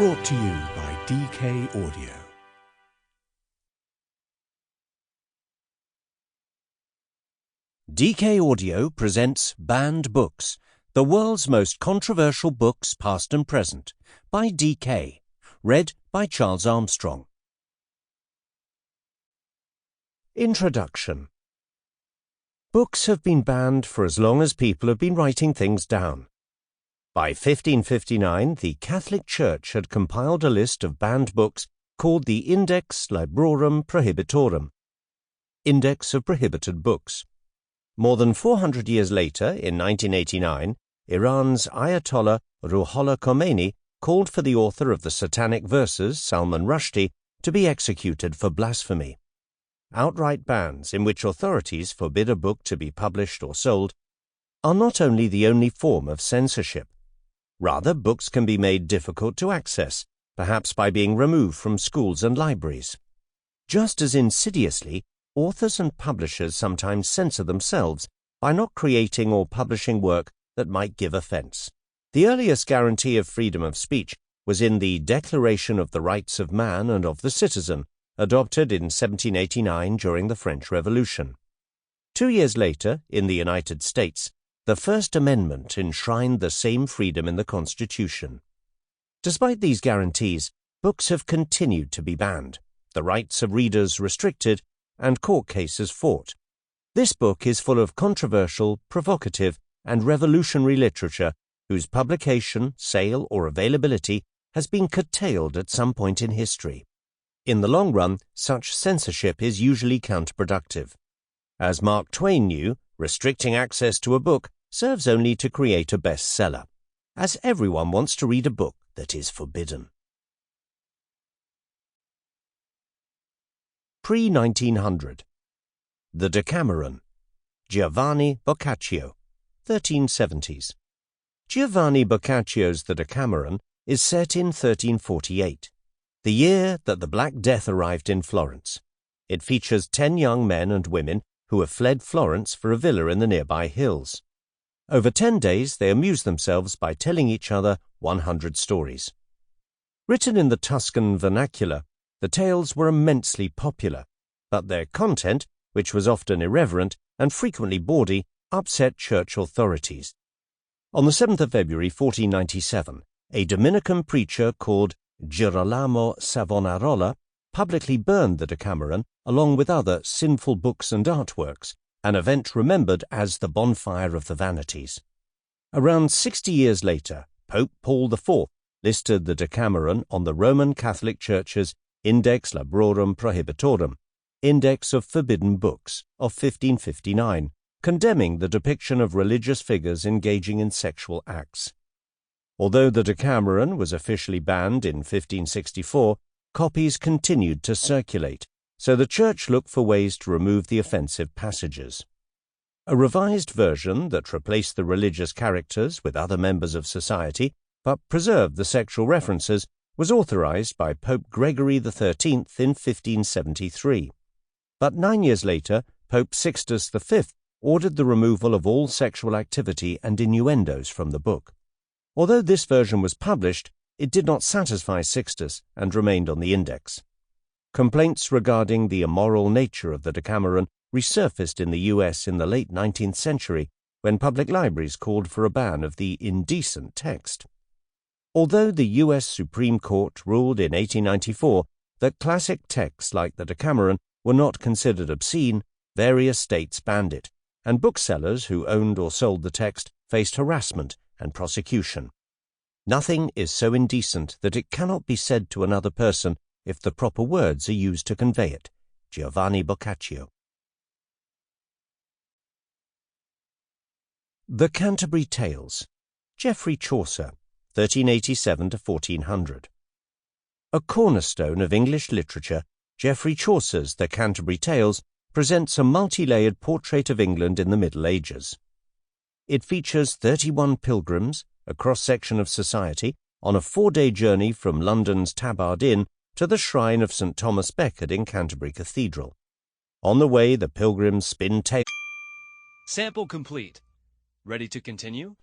Brought to you by DK Audio. DK Audio presents Banned Books, the world's most controversial books past and present, by DK, read by Charles Armstrong. Introduction. Books have been banned for as long as people have been writing things down. By 1559, the Catholic Church had compiled a list of banned books called the Index Librorum Prohibitorum, Index of Prohibited Books. More than 400 years later, in 1989, Iran's Ayatollah Ruhollah Khomeini called for the author of the Satanic Verses, Salman Rushdie, to be executed for blasphemy. Outright bans in which authorities forbid a book to be published or sold are not only the only form of censorship. Rather, books can be made difficult to access, perhaps by being removed from schools and libraries. Just as insidiously, authors and publishers sometimes censor themselves by not creating or publishing work that might give offense. The earliest guarantee of freedom of speech was in the Declaration of the Rights of Man and of the Citizen, adopted in 1789 during the French Revolution. 2 years later, in the United States, the First Amendment enshrined the same freedom in the Constitution. Despite these guarantees, books have continued to be banned, the rights of readers restricted, and court cases fought. This book is full of controversial, provocative, and revolutionary literature whose publication, sale, or availability has been curtailed at some point in history. In the long run, such censorship is usually counterproductive. As Mark Twain knew, restricting access to a book serves only to create a bestseller, as everyone wants to read a book that is forbidden. Pre-1900. The Decameron. Giovanni Boccaccio, 1370s. Giovanni Boccaccio's The Decameron is set in 1348, the year that the Black Death arrived in Florence. It features 10 young men and women who have fled Florence for a villa in the nearby hills. Over 10 days, they amuse themselves by telling each other 100 stories. Written in the Tuscan vernacular, the tales were immensely popular, but their content, which was often irreverent and frequently bawdy, upset church authorities. On the 7th of February 1497, a Dominican preacher called Girolamo Savonarola publicly burned the Decameron along with other sinful books and artworks, an event remembered as the Bonfire of the Vanities. Around 60 years later, Pope Paul IV listed the Decameron on the Roman Catholic Church's Index Librorum Prohibitorum, Index of Forbidden Books, of 1559, condemning the depiction of religious figures engaging in sexual acts. Although the Decameron was officially banned in 1564, copies continued to circulate, so the Church looked for ways to remove the offensive passages. A revised version that replaced the religious characters with other members of society, but preserved the sexual references, was authorized by Pope Gregory XIII in 1573. But 9 years later, Pope Sixtus V ordered the removal of all sexual activity and innuendos from the book. Although this version was published, it did not satisfy Sixtus and remained on the index. Complaints regarding the immoral nature of the Decameron resurfaced in the US in the late 19th century when public libraries called for a ban of the indecent text. Although the US Supreme Court ruled in 1894 that classic texts like the Decameron were not considered obscene, various states banned it, and booksellers who owned or sold the text faced harassment and prosecution. Nothing is so indecent that it cannot be said to another person if the proper words are used to convey it. Giovanni Boccaccio. The Canterbury Tales. Geoffrey Chaucer, 1387 to 1400. A cornerstone of English literature, Geoffrey Chaucer's The Canterbury Tales presents a multi-layered portrait of England in the Middle Ages. It features 31 pilgrims, a cross-section of society, on a 4-day journey from London's Tabard Inn to the shrine of St. Thomas Becket in Canterbury Cathedral. On the way, the pilgrims spin tales. Sample complete. Ready to continue?